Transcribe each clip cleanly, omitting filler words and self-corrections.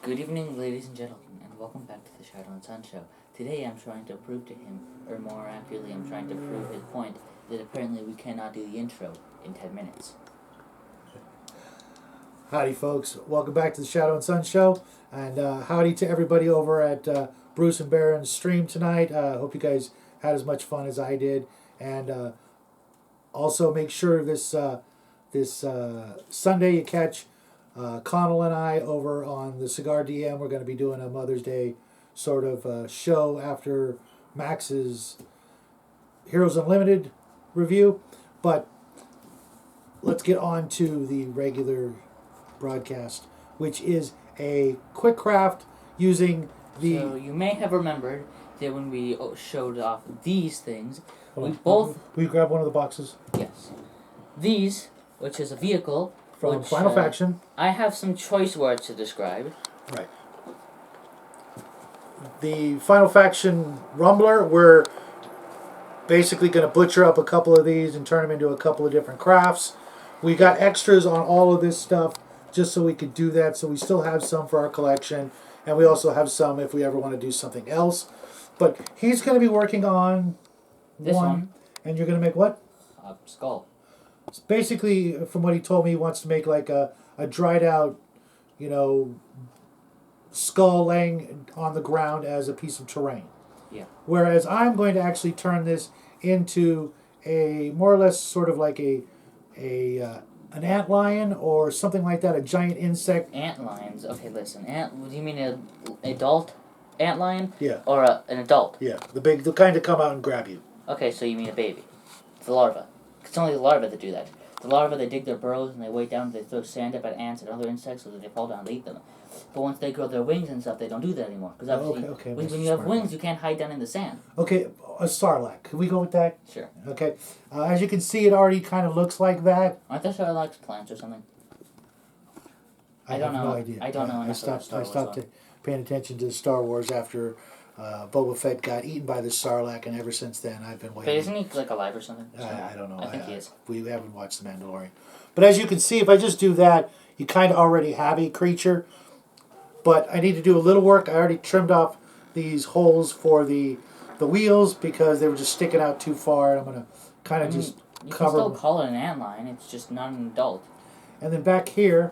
Good evening, ladies and gentlemen, and welcome back to the Shadow and Sun Show. Today I'm trying to prove to him, or more accurately, I'm trying to prove his point that apparently we cannot do the intro in 10 minutes. Howdy, folks. Welcome back to the Shadow and Sun Show, and howdy to everybody over at Bruce and Baron's stream tonight. Hope you guys had as much fun as I did, and also make sure this Sunday you catch Connell and I over on the Cigar DM. We're going to be doing a Mother's Day sort of show after Max's Heroes Unlimited review, but let's get on to the regular broadcast, which is a quick craft using the... So you may have remembered that when we showed off these things, Will you grab one of the boxes? Yes. These, which is a vehicle... From Final Faction. I have some choice words to describe. Right. The Final Faction Rumbler, we're basically going to butcher up a couple of these and turn them into a couple of different crafts. We got extras on all of this stuff just so we could do that. So we still have some for our collection. And we also have some if we ever want to do something else. But he's going to be working on this one. And you're going to make what? A skull. Basically, from what he told me, he wants to make like a dried out, skull laying on the ground as a piece of terrain. Yeah. Whereas I'm going to actually turn this into a more or less sort of like an antlion or something like that, a giant insect. Antlions. Okay, listen. Do you mean an adult antlion? Yeah. Or an adult? Yeah, the kind that come out and grab you. Okay, so you mean a baby. The larva. It's only the larvae that do that. The larvae, they dig their burrows and they wait down and they throw sand up at ants and other insects so that they fall down and eat them. But once they grow their wings and stuff, they don't do that anymore. Because obviously, when you have wings, you can't hide down in the sand. Okay, a sarlacc. Can we go with that? Sure. Okay. As you can see, it already kind of looks like that. Aren't there sarlaccs plants or something? I don't know. No idea. I don't know. I stopped paying attention to Star Wars after Boba Fett got eaten by the sarlacc, and ever since then I've been waiting. But isn't he like alive or something? I don't know. I think he is. We haven't watched The Mandalorian. But as you can see, if I just do that, you kind of already have a creature. But I need to do a little work. I already trimmed off these holes for the wheels because they were just sticking out too far. And I'm going to kind of just you cover. You can still call it an antlion. It's just not an adult. And then back here,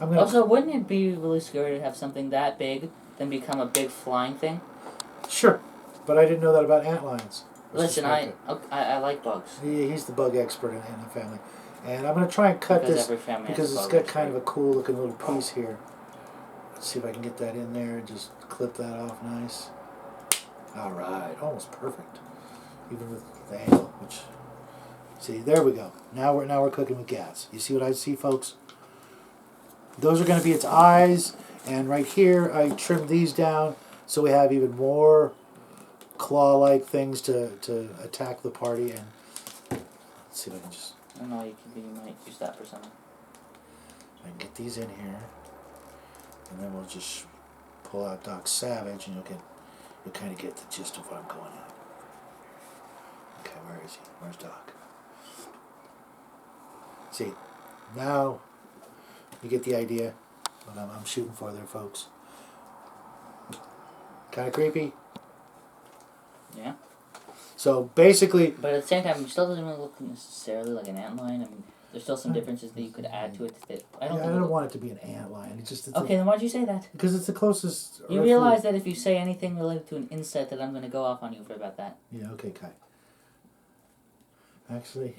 I'm going to... Also, wouldn't it be really scary to have something that big then become a big flying thing? Sure, but I didn't know that about antlions. Listen, I like bugs. He's the bug expert in the family. And I'm going to try and cut this because it's got kind of a cool looking little piece here. Let's see if I can get that in there and just clip that off nice. All right, almost perfect. Even with the angle, which... See, there we go. Now we're cooking with gas. You see what I see, folks? Those are going to be its eyes. And right here, I trimmed these down so we have even more claw-like things to attack the party. And let's see if I can just... I don't know, you might use that for something. I can get these in here. And then we'll just pull out Doc Savage, and you'll kind of get the gist of what I'm going at. Okay, where is he? Where's Doc? See, now you get the idea what I'm shooting for there, folks. Kind of creepy. Yeah. So basically... But at the same time, it still doesn't really look necessarily like an antlion. I mean, there's still some differences that you could add to it. That I don't want it to be an antlion. It's okay, then why'd you say that? Because it's the closest... You realize that if you say anything related to an insect, that I'm going to go off on you for about that. Yeah, okay, Kai. Actually,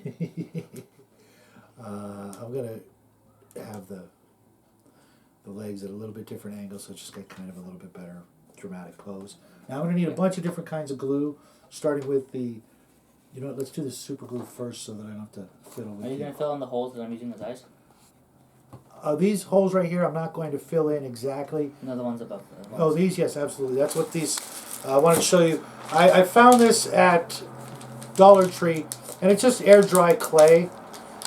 I'm going to have the legs at a little bit different angle, so it's just got kind of a little bit better dramatic pose. Now I'm going to need a bunch of different kinds of glue, starting with the... You know what, let's do the super glue first so that I don't have to fiddle with it. Are you going to fill in the holes that I'm using as eyes? These holes right here, I'm not going to fill in exactly. No, the ones above. Oh, these, yes, absolutely. That's what these... I wanted to show you. I found this at Dollar Tree, and it's just air dry clay.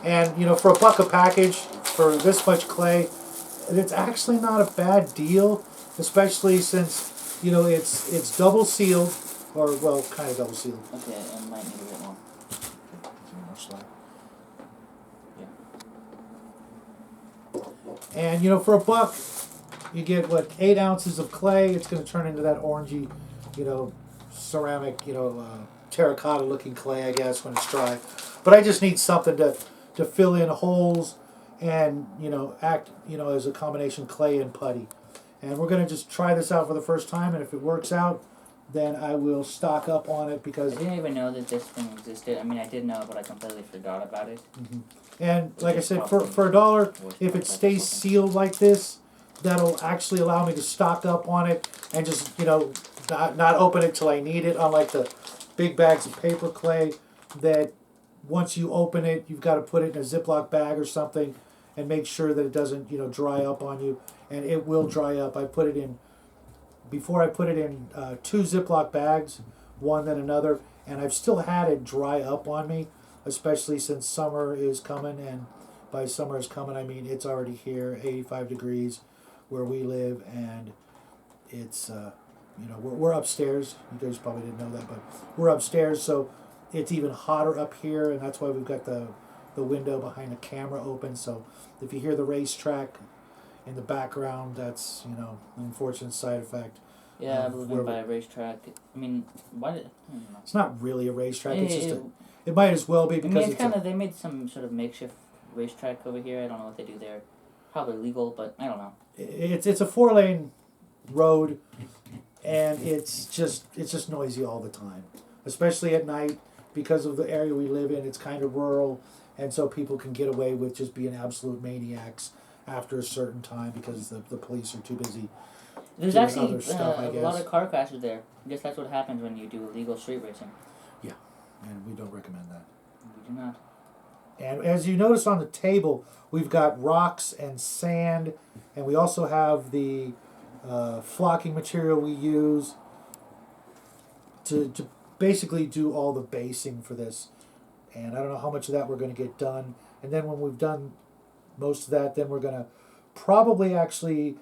And, for $1 a package, for this much clay, it's actually not a bad deal, especially since, it's double sealed, or, well, kind of double sealed. Okay, and might need a bit more. Okay, more slide. Yeah. And, for $1, you get, what, 8 ounces of clay. It's going to turn into that orangey, ceramic, terracotta looking clay, I guess, when it's dry. But I just need something to fill in holes and, act, as a combination clay and putty. And we're going to just try this out for the first time, and if it works out, then I will stock up on it because... I didn't even know that this thing existed. I mean, I did know, but I completely forgot about it. Mm-hmm. And like I said, for $1, if it stays sealed like this, that'll actually allow me to stock up on it and just, not open it till I need it, unlike the big bags of paper clay that once you open it, you've got to put it in a Ziploc bag or something and make sure that it doesn't, dry up on you. And it will dry up. Before I put it in 2 Ziploc bags, one then another, and I've still had it dry up on me, especially since summer is coming, and by summer is coming, I mean it's already here, 85 degrees where we live, and it's, we're upstairs. You guys probably didn't know that, but we're upstairs, so it's even hotter up here, and that's why we've got the window behind the camera open, so if you hear the racetrack in the background, that's, an unfortunate side effect. Yeah, I believe by a racetrack. I mean, why did... I don't know. It's not really a racetrack. It's just it might as well be because it's kind of... They made some sort of makeshift racetrack over here. I don't know what they do there. Probably legal, but I don't know. It's a 4-lane road, and it's just noisy all the time, especially at night because of the area we live in. It's kind of rural, and so people can get away with just being absolute maniacs after a certain time because the police are too busy. There's actually a lot of car crashes there. I guess that's what happens when you do illegal street racing. Yeah, and we don't recommend that. We do not. And as you notice on the table, we've got rocks and sand, and we also have the flocking material we use to basically do all the basing for this. And I don't know how much of that we're going to get done. And then when we've done most of that, then we're going to probably actually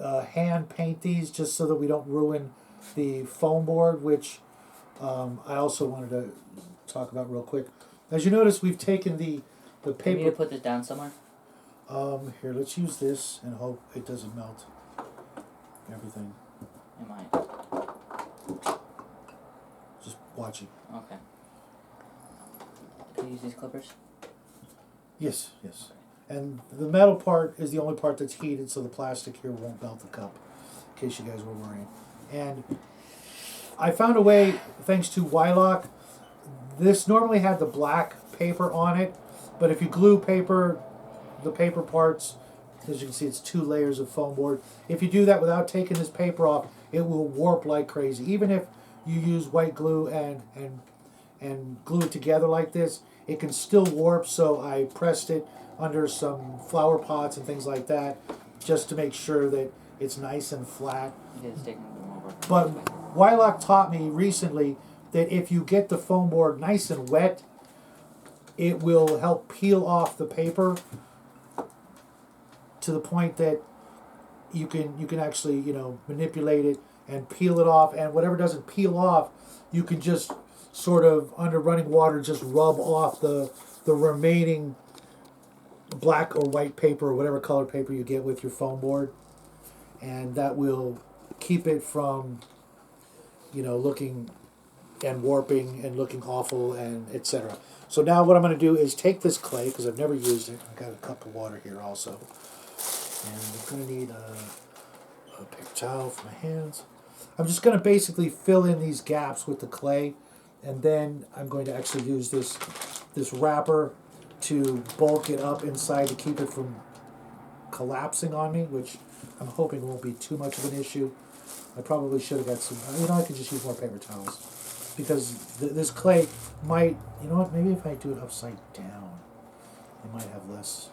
hand paint these just so that we don't ruin the foam board, which I also wanted to talk about real quick. As you notice, we've taken the paper... Do you need to put this down somewhere? Here, let's use this and hope it doesn't melt everything. It might. Just watch it. Okay. Can you use these clippers? Yes. And the metal part is the only part that's heated, so the plastic here won't melt the cup, in case you guys were worrying. And I found a way, thanks to Wylock. This normally had the black paper on it, but if you glue the paper parts, as you can see, it's 2 layers of foam board. If you do that without taking this paper off, it will warp like crazy. Even if you use white glue and glue it together like this, it can still warp, so I pressed it under some flower pots and things like that just to make sure that it's nice and flat. But Wylock taught me recently that if you get the foam board nice and wet, it will help peel off the paper to the point that you can actually, manipulate it and peel it off, and whatever doesn't peel off, you can just sort of under running water just rub off the remaining black or white paper or whatever color paper you get with your foam board, and that will keep it from looking and warping and looking awful and etc. So now what I'm going to do is take this clay, because I've never used it. I've got a cup of water here also, and I'm going to need a paper towel for my hands. I'm just going to basically fill in these gaps with the clay, and then I'm going to actually use this wrapper to bulk it up inside to keep it from collapsing on me, which I'm hoping won't be too much of an issue. I probably should have got some... I could just use more paper towels, because this clay might... maybe if I do it upside down, I might have less...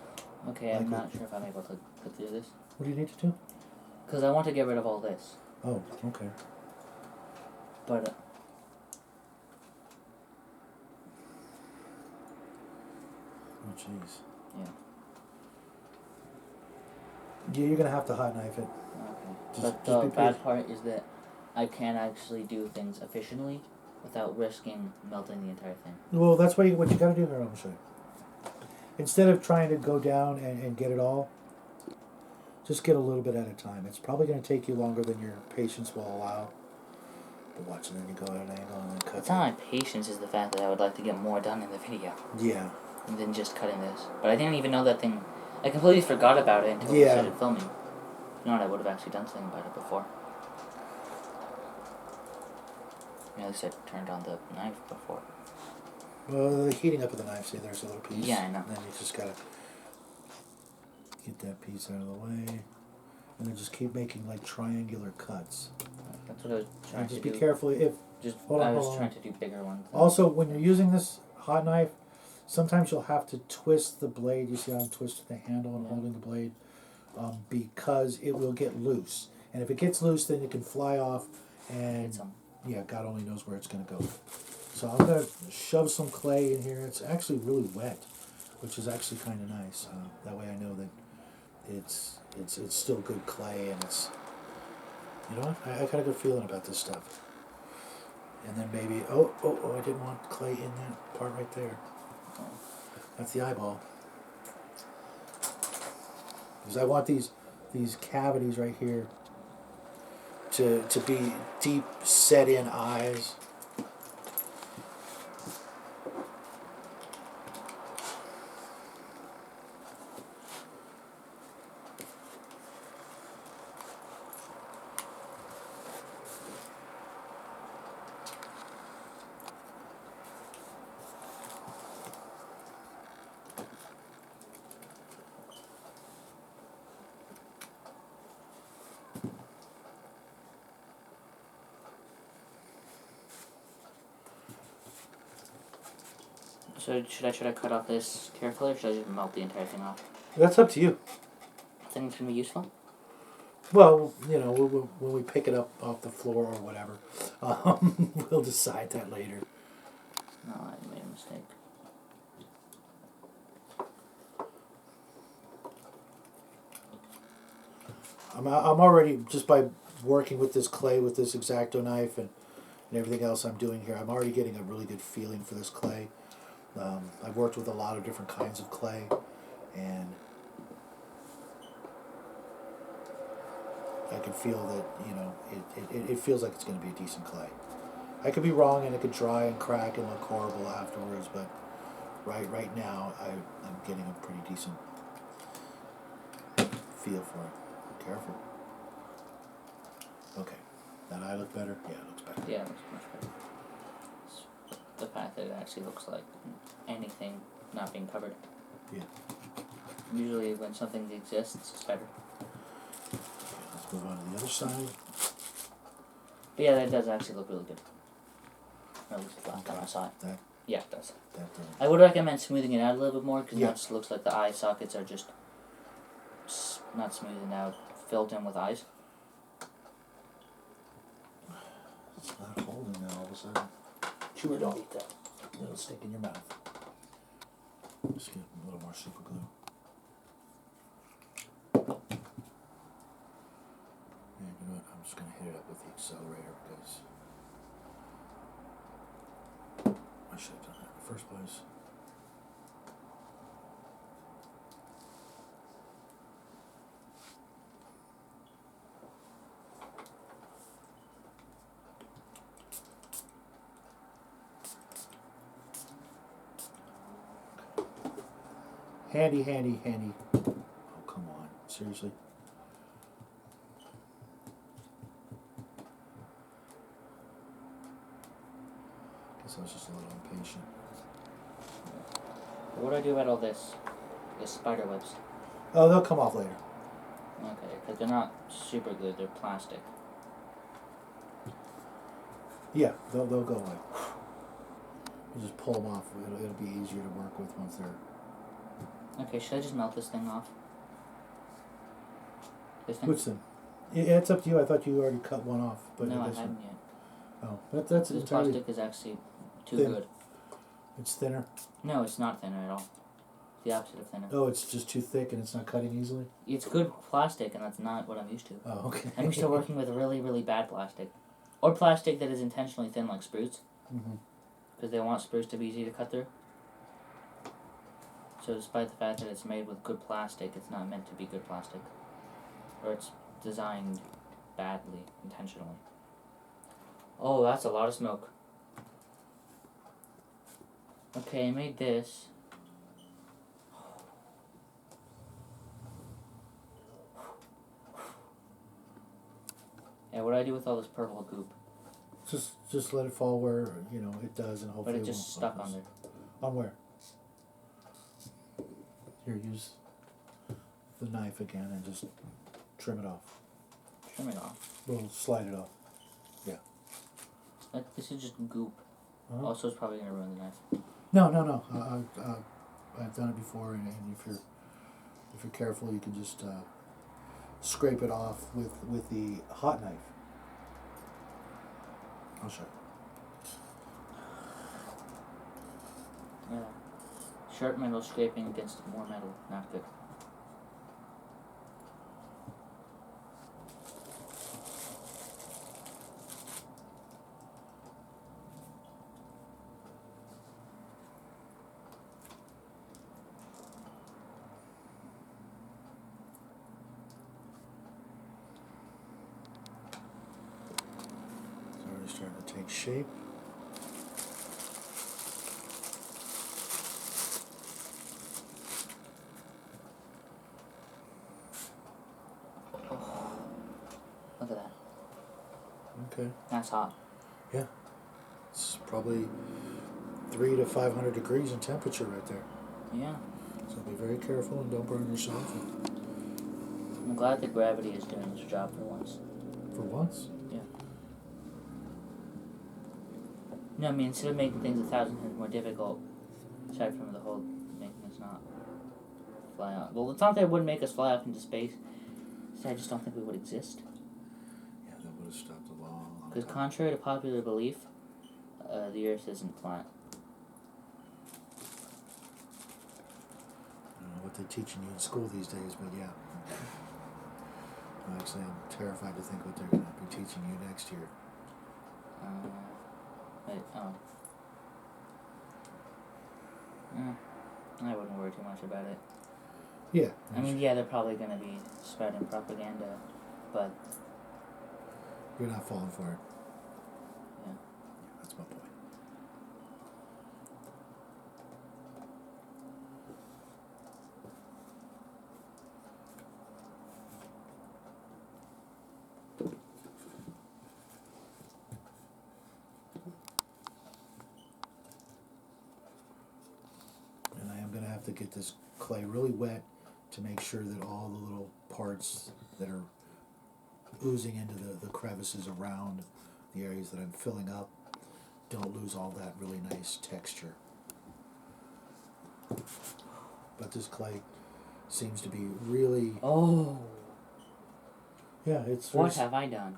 Okay, I'm not sure if I'm able to do this. What do you need to do? Because I want to get rid of all this. Oh, okay. But... oh, jeez. Yeah. Yeah, you're going to have to hot knife it. Okay. But the bad part is that I can't actually do things efficiently without risking melting the entire thing. Well, that's what you got to do here, I'm show you. Instead of trying to go down and get it all, Just get a little bit at a time. It's probably going to take you longer than your patience will allow. But watch, and then you go at an angle and then cut. It's not my patience, is the fact that I would like to get more done in the video. Yeah. Than just cutting this. But I didn't even know that thing. I completely forgot about it until we started filming. You know what? I would have actually done something about it before. At least I turned on the knife before. Well, the heating up of the knife, see, there's a little piece. Yeah, I know. And then you just gotta get that piece out of the way. And then just keep making, like, triangular cuts. That's what I was trying to do. Just be careful if... I was trying to do bigger ones. Also, when you're using this hot knife, sometimes you'll have to twist the blade. You see how I'm twisting the handle and holding the blade? Because it will get loose. And if it gets loose, then it can fly off and... Yeah, God only knows where it's going to go. So I'm going to shove some clay in here. It's actually really wet, which is actually kind of nice. That way I know that it's still good clay, and it's, you know what? I got a good feeling about this stuff. And then maybe, oh, I didn't want clay in that part right there. That's the eyeball. Because I want these cavities right here to be deep set in eyes. So should I try to cut off this carefully, or should I just melt the entire thing off? That's up to you. I think it's going to be useful? Well, you know, when we pick it up off the floor or whatever, we'll decide that later. No, I made a mistake. I'm already, just by working with this clay, with this X-Acto knife and everything else I'm doing here, I'm already getting a really good feeling for this clay. I've worked with a lot of different kinds of clay, and I can feel that, you know, it feels like it's going to be a decent clay. I could be wrong, and it could dry and crack and look horrible afterwards, but right now I'm getting a pretty decent feel for it. Careful. Okay. That eye look better? Yeah, it looks better. Yeah, it looks much better. It's the fact that it actually looks like anything not being covered. Yeah. Usually when something exists, it's better. Okay, let's move on to the other side. But yeah, that does actually look really good. Or at least the last time I saw it. Yeah, it does. I would recommend smoothing it out a little bit more, because now it just looks like the eye sockets are just not smoothed out, filled in with eyes. It's not holding now all of a sudden. Chew it, don't eat that. It'll stick in your mouth. Just get a little more super glue. And you know what? I'm just going to hit it up with the accelerator because I should have done that in the first place. Handy, handy, handy. Oh, come on. Seriously? Guess I was just a little impatient. What do I do about all this? The spider webs? Oh, they'll come off later. Okay, because they're not super glued, they're plastic. Yeah, they'll go away. You just pull them off. It'll be easier to work with once they're... Okay, should I just melt this thing off? This thing? Which thing? It's up to you. I thought you already cut one off. But no, I haven't yet. Oh, that's this entirely... plastic is actually too thin. good. It's thinner? No, it's not thinner at all. The opposite of thinner. Oh, it's just too thick and it's not cutting easily? It's good plastic, and that's not what I'm used to. Oh, okay. I'm used to working with really, really bad plastic. Or plastic that is intentionally thin, like spruce. Because they want spruce to be easy to cut through. So despite the fact that it's made with good plastic, it's not meant to be good plastic. Or it's designed badly, intentionally. Oh, that's a lot of smoke. Okay, I made this. Yeah, what do I do with all this purple goop? Just let it fall where it does, and hopefully. But it just stuck on there. On where? Here, use the knife again and just trim it off. Trim it off. We'll slide it off. Yeah. This is just goop. Also, it's probably gonna ruin the knife. No. I've done it before, and if you're careful, you can just scrape it off with the hot knife. I'll show you. Yeah. Sharp metal scraping against more metal, not good. Starting to take shape. Look at that. Okay. That's hot. Yeah. It's probably 300 to 500 degrees in temperature right there. Yeah. So be very careful and don't burn yourself. I'm glad that gravity is doing its job for once. For once? Yeah. No, I mean, instead of making things 1,000 times more difficult, aside from the whole making us not fly out. Well, it's not that it wouldn't make us fly off into space. I just don't think we would exist. Yeah, that would have stopped a long time. Because contrary to popular belief, the Earth isn't flat. I don't know what they're teaching you in school these days, but yeah. Actually, I'm terrified to think what they're going to be teaching you next year. I wouldn't worry too much about it. Yeah. I mean, yeah, they're probably going to be spreading propaganda, but... You're not falling for it. Yeah. That's my point. And I am going to have to get this clay really wet to make sure that all the little parts that are oozing into the crevices around the areas that I'm filling up don't lose all that really nice texture. But this clay seems to be really... Oh! Yeah, it's... What have I done?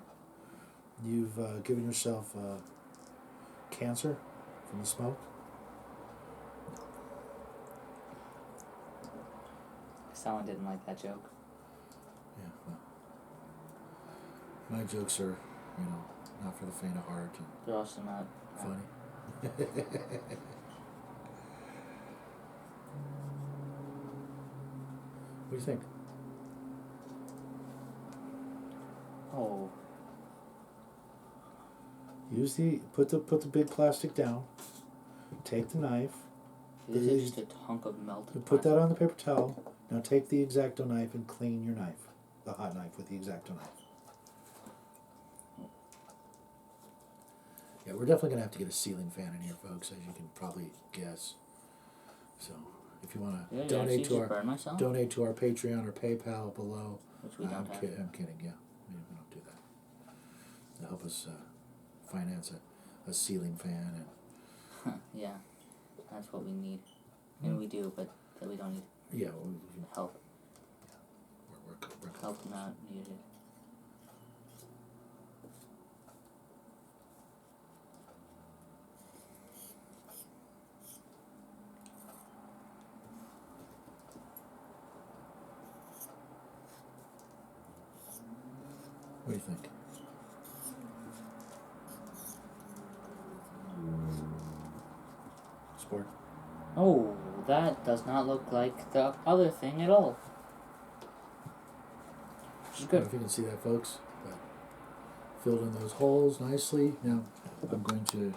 You've given yourself cancer from the smoke? Someone didn't like that joke. Yeah, well... My jokes are, not for the faint of heart. And they're also not... funny. What do you think? Oh. Put the big plastic down. Take the knife. This is just a hunk of melted Put that on the paper towel. Now take the X-Acto knife and clean your knife. The hot knife with the X-Acto knife. Yeah, we're definitely going to have to get a ceiling fan in here, folks, as you can probably guess. So, if you want to donate to our Patreon or PayPal below. Which we don't have. I'm kidding, yeah. We don't do that. To help us finance a ceiling fan. And yeah, that's what we need. And we do, but that we don't need. Yeah, help. Yeah, we're help not needed. What do you think? Sport? Oh, that does not look like the other thing at all. Just I don't know if you can see that, folks. But filled in those holes nicely. Now I'm going to.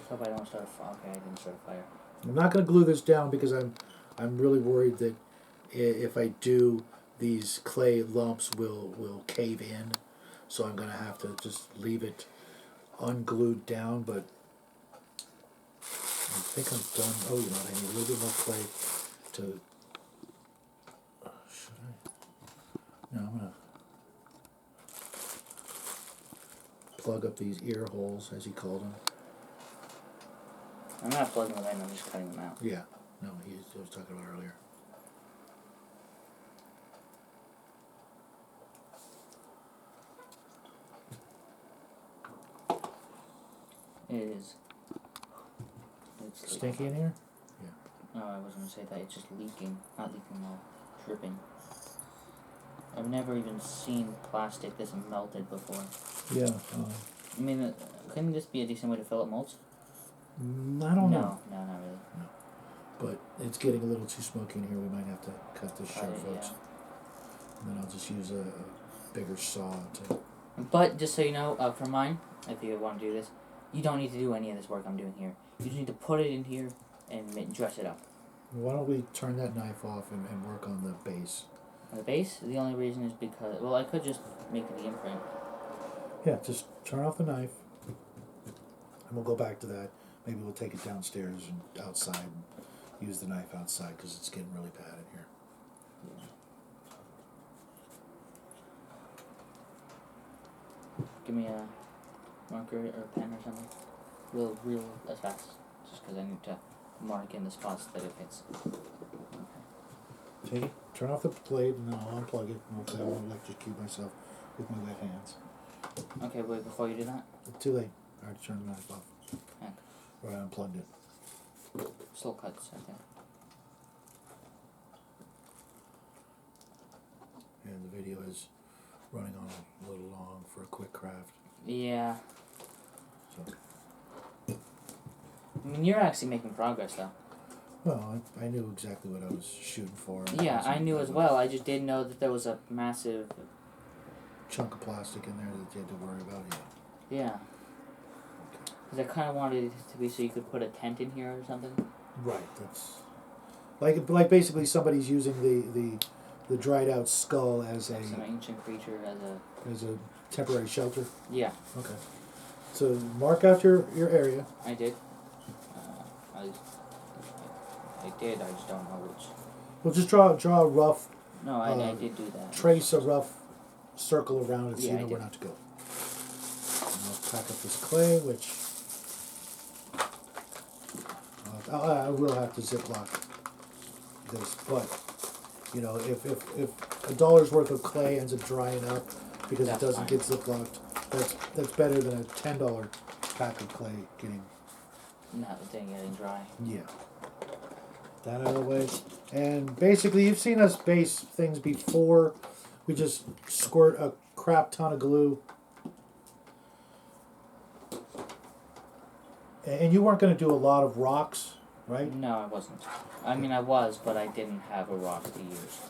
Hope I don't start a fire. Okay, I didn't start a fire. I'm not going to glue this down because I'm really worried that if I do, these clay lumps will cave in. So I'm going to have to just leave it unglued down. But I think I'm done. Oh, you know, I need a little bit more clay to. Should I? No, I'm going to plug up these ear holes, as he called them. I'm not plugging them in, I'm just cutting them out. Yeah. No, he was talking about earlier. It is. It's stinky in here? Yeah. No, I wasn't going to say that. It's just leaking. Not leaking, no. Dripping. I've never even seen plastic this melted before. Yeah. I mean, couldn't this be a decent way to fill up molds? I don't know. No, not really. No. But it's getting a little too smoky in here. We might have to cut this short, folks. Yeah. And then I'll just use a bigger saw to... But, just so you know, for mine, if you want to do this, you don't need to do any of this work I'm doing here. You just need to put it in here and dress it up. Why don't we turn that knife off and work on the base? On the base? The only reason is because... Well, I could just make it the imprint. Yeah, just turn off the knife. And we'll go back to that. Maybe we'll take it downstairs and outside and use the knife outside because it's getting really bad in here. Yeah. Give me a marker or a pen or something. Real as fast. Just because I need to mark in the spots that it fits. Okay. Take it, turn off the blade and then I'll unplug it. Hopefully I won't electrocute myself with my wet hands. Okay, wait, before you do that? It's too late. I already turned the knife off. Okay. Or I unplugged it. Slow cuts, I think. And the video is running on a little long for a quick craft. Yeah. So. I mean, you're actually making progress, though. Well, I knew exactly what I was shooting for. Yeah, I knew as well. I just didn't know that there was a massive... chunk of plastic in there that you had to worry about, yeah. Yeah. Because I kind of wanted it to be so you could put a tent in here or something. Right, that's... Like basically somebody's using the dried out skull as Like a... some ancient creature as a temporary shelter? Yeah. Okay. So mark out your area. I did. I did, I just don't know which. Well, just draw a rough... No, I did do that. Trace a rough circle around it so you know where not to go. And I'll pack up this clay, which... I will have to ziplock this, but, you know, if $1's worth of clay ends up drying up because it doesn't get ziplocked, that's better than a $10 pack of clay getting... Not the thing getting dry. Yeah. That out of the way. And basically, you've seen us base things before. We just squirt a crap ton of glue. And you weren't going to do a lot of rocks, right? No, I wasn't. I mean, I was, but I didn't have a rock to use.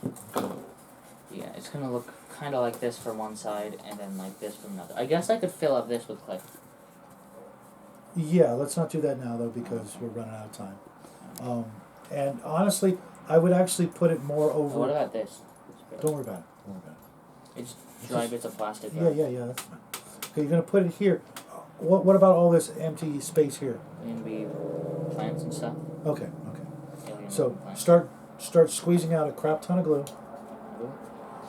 Yeah, it's going to look kind of like this from one side and then like this from another. I guess I could fill up this with clay. Yeah, let's not do that now, though, because we're running out of time. And honestly, I would actually put it more over... What about this? Don't worry about it. Don't worry about it. It's dry bits of plastic. Yeah, that's fine. Okay, you're going to put it here. What about all this empty space here? And be plants and stuff. Okay. Alien So plants. start squeezing out a crap ton of glue.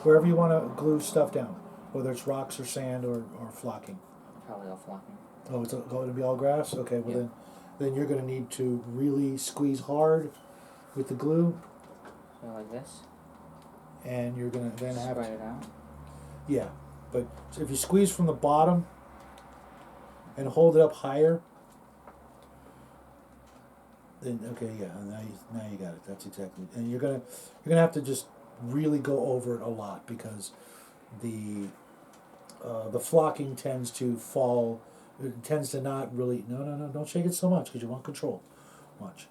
Wherever you want to glue stuff down, whether it's rocks or sand or flocking. Probably all flocking. Oh, it's going to be all grass? Okay, well Yeah. then you're going to need to really squeeze hard with the glue. So like this. And you're going to then have to... Spread it out. Yeah, but so if you squeeze from the bottom and hold it up higher, then okay, yeah, now you got it. That's exactly. And you're gonna have to just really go over it a lot because the flocking tends to fall. It tends to not really. No, don't shake it so much because you want control. Watch.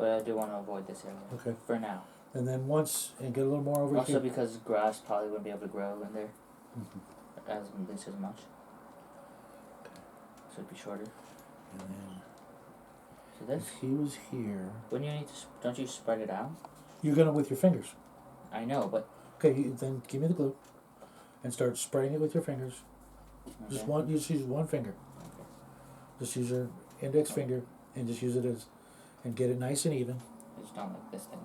But I do want to avoid this area. Okay. For now. And then and get a little more over also here. Also because grass probably wouldn't be able to grow in there. Mm-hmm. At least as much. Okay. So it'd be shorter. And then... So this... If he was here... Wouldn't you need to... Don't you spread it out? You're going to with your fingers. I know, but... Okay, then give me the glue. And start spreading it with your fingers. Okay. Just use one finger. Okay. Just use your index finger and just use it as... And get it nice and even. I just don't like this thing.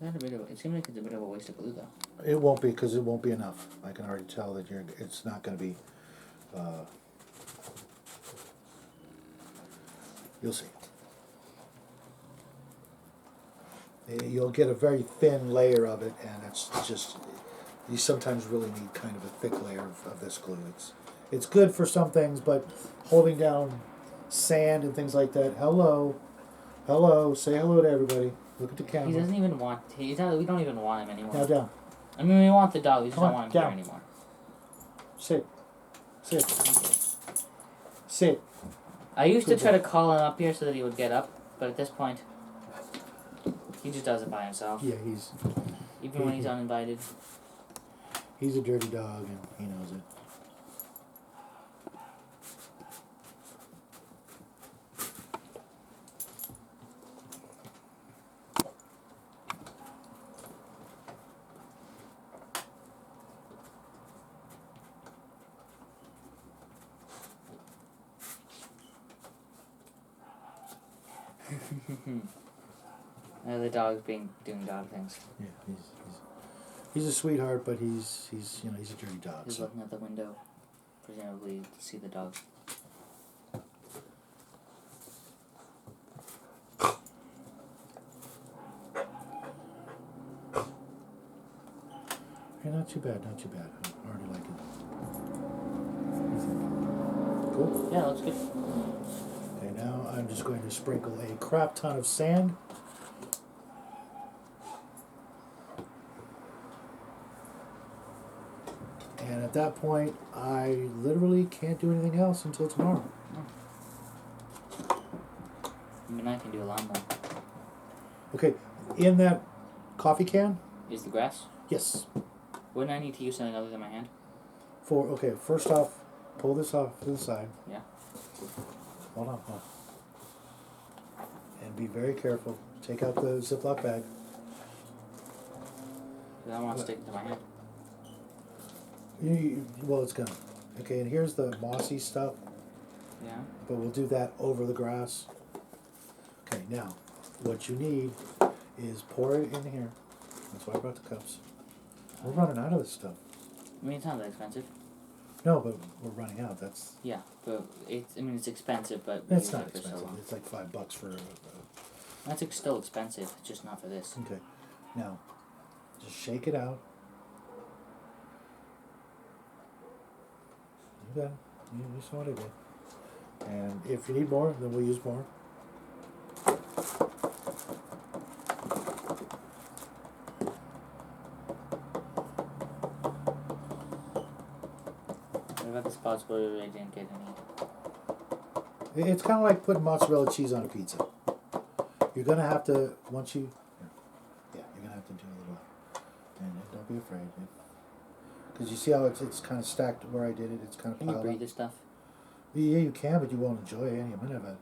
It seems like it's a bit of a waste of glue, though. It won't be, because it won't be enough. I can already tell that it's not going to be... you'll see. You'll get a very thin layer of it, and it's just... You sometimes really need kind of a thick layer of this glue. It's good for some things, but holding down sand and things like that... Hello. Say hello to everybody. Look at the camera. He doesn't even want... we don't even want him anymore. Now down. I mean, we want the dog. We just don't want him down. here anymore. Sit. I used to try to call him up here so that he would get up, but at this point, he just does it by himself. Yeah, even when he's uninvited. He's a dirty dog, and he knows it. The dog's doing dog things. Yeah, he's a sweetheart, but he's a dirty dog. He's looking at the window, presumably to see the dog. Hey, not too bad. I already like it. Cool? Yeah, looks good. Okay, now I'm just going to sprinkle a crap ton of sand. And at that point, I literally can't do anything else until tomorrow. I mean, I can do a lot more. Okay, in that coffee can? Is the grass? Yes. Wouldn't I need to use something other than my hand? Okay, first off, pull this off to the side. Yeah. Hold on. And be very careful. Take out the Ziploc bag. I don't want to stick it to my hand. Well, it's gonna. Okay, and here's the mossy stuff. Yeah. But we'll do that over the grass. Okay, now, what you need is pour it in here. That's why I brought the cups. We're running out of this stuff. I mean, it's not that expensive. No, but we're running out. That's... Yeah, but it's expensive, but... It's not expensive. It's like $5 for... That's still expensive, just not for this. Okay. Now, just shake it out. You got it. You saw what I did. And if you need more, then we'll use more. What about the spots where I didn't get any? It's kind of like putting mozzarella cheese on a pizza. You're going to have to, once you... Yeah, you're going to have to do a little... And don't be afraid. Because you see how it's kind of stacked where I did it. It's kind of Can piled you breathe up. this stuff? Yeah, you can, but you won't enjoy any minute of it,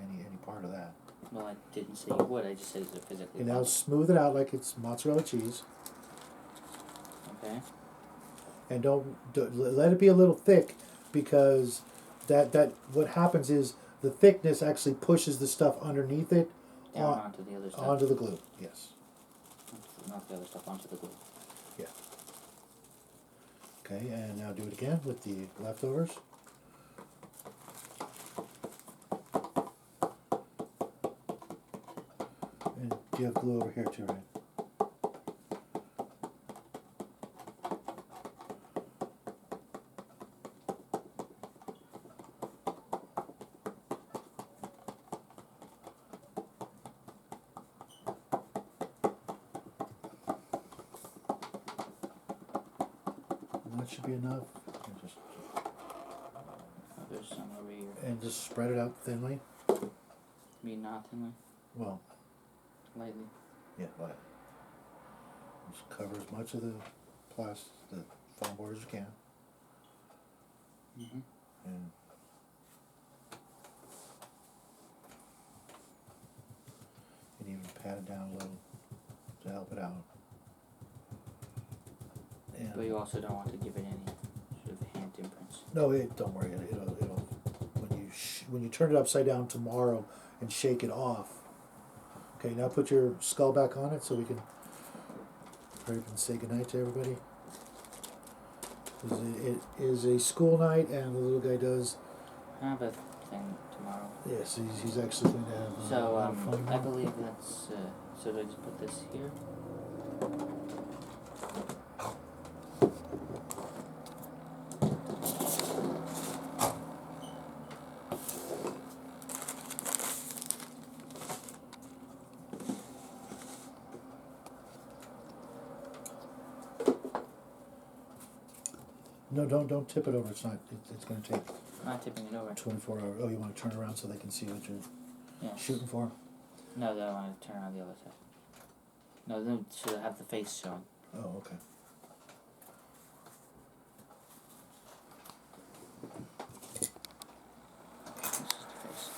any part of that. Well, I didn't say you would. I just said it's physically. And now smooth it out like it's mozzarella cheese. Okay. And don't let it be a little thick, because that what happens is the thickness actually pushes the stuff underneath it onto the other stuff. Onto the glue. Yes. Not the other stuff, onto the glue. Yeah. Okay, and now do it again with the leftovers. And you have glue over here too, right? And that should be enough. There's some over here. And just spread it out thinly. Not thinly? Well. Lightly. Yeah, light. Just cover as much of the foam board as you can. Mm-hmm. And even pat it down a little to help it out. And but you also don't want to give it any sort of hand imprints. No, don't worry. It'll when you turn it upside down tomorrow and shake it off. Okay, now put your skull back on it so we can say goodnight to everybody. It is a school night, and the little guy does. I have a thing tomorrow. Yes, he's actually going to have. So I believe that's. So do I just put this here? No, don't tip it over. It's not. It's going to take. I'm not tipping it over. 24 hours. Oh, you want to turn around so they can see what you're shooting for? No, I want to turn around the other side. No, they should have the face shown. Oh, okay. This is the face.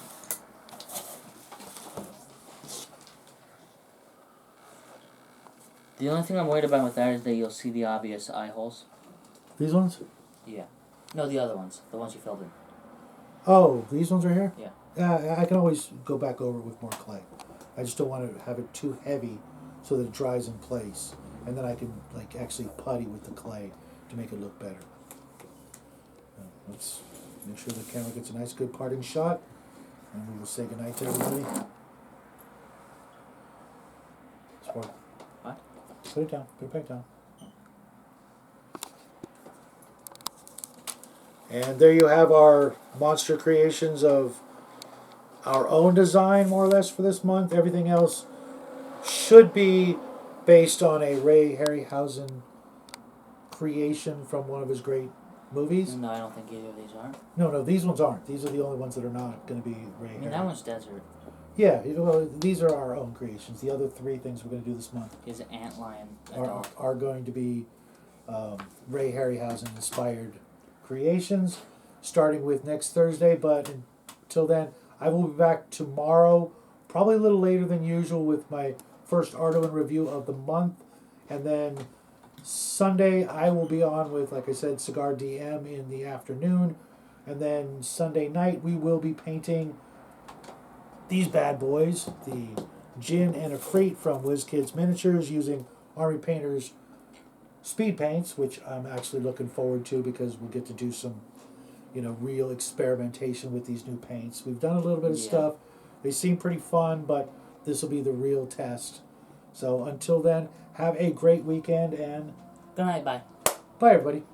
The only thing I'm worried about with that is that you'll see the obvious eye holes. These ones? Yeah. No, the other ones. The ones you filled in. Oh, these ones right here? Yeah. Yeah, I can always go back over it with more clay. I just don't want to have it too heavy so that it dries in place. And then I can actually putty with the clay to make it look better. Let's make sure the camera gets a nice good parting shot. And we will say goodnight to everybody. Sport. What? Put it down. Put it back down. And there you have our monster creations of our own design, more or less, for this month. Everything else should be based on a Ray Harryhausen creation from one of his great movies. No, I don't think either of these are. No, these ones aren't. These are the only ones that are not going to be Ray Harryhausen. That one's desert. Yeah, well, these are our own creations. The other three things we're going to do this month Here's an antlion are going to be Ray Harryhausen inspired creations, starting with next Thursday. But until then, I will be back tomorrow, probably a little later than usual, with my first Arduino review of the month. And then Sunday, I will be on with, like I said, Cigar DM in the afternoon. And then Sunday night, we will be painting these bad boys, the Jin and Afreet from WizKids Miniatures, using Army Painter's speed paints, which I'm actually looking forward to because we'll get to do some, real experimentation with these new paints. We've done a little bit of stuff. They seem pretty fun, but this will be the real test. So until then, have a great weekend and good night, bye. Bye, everybody.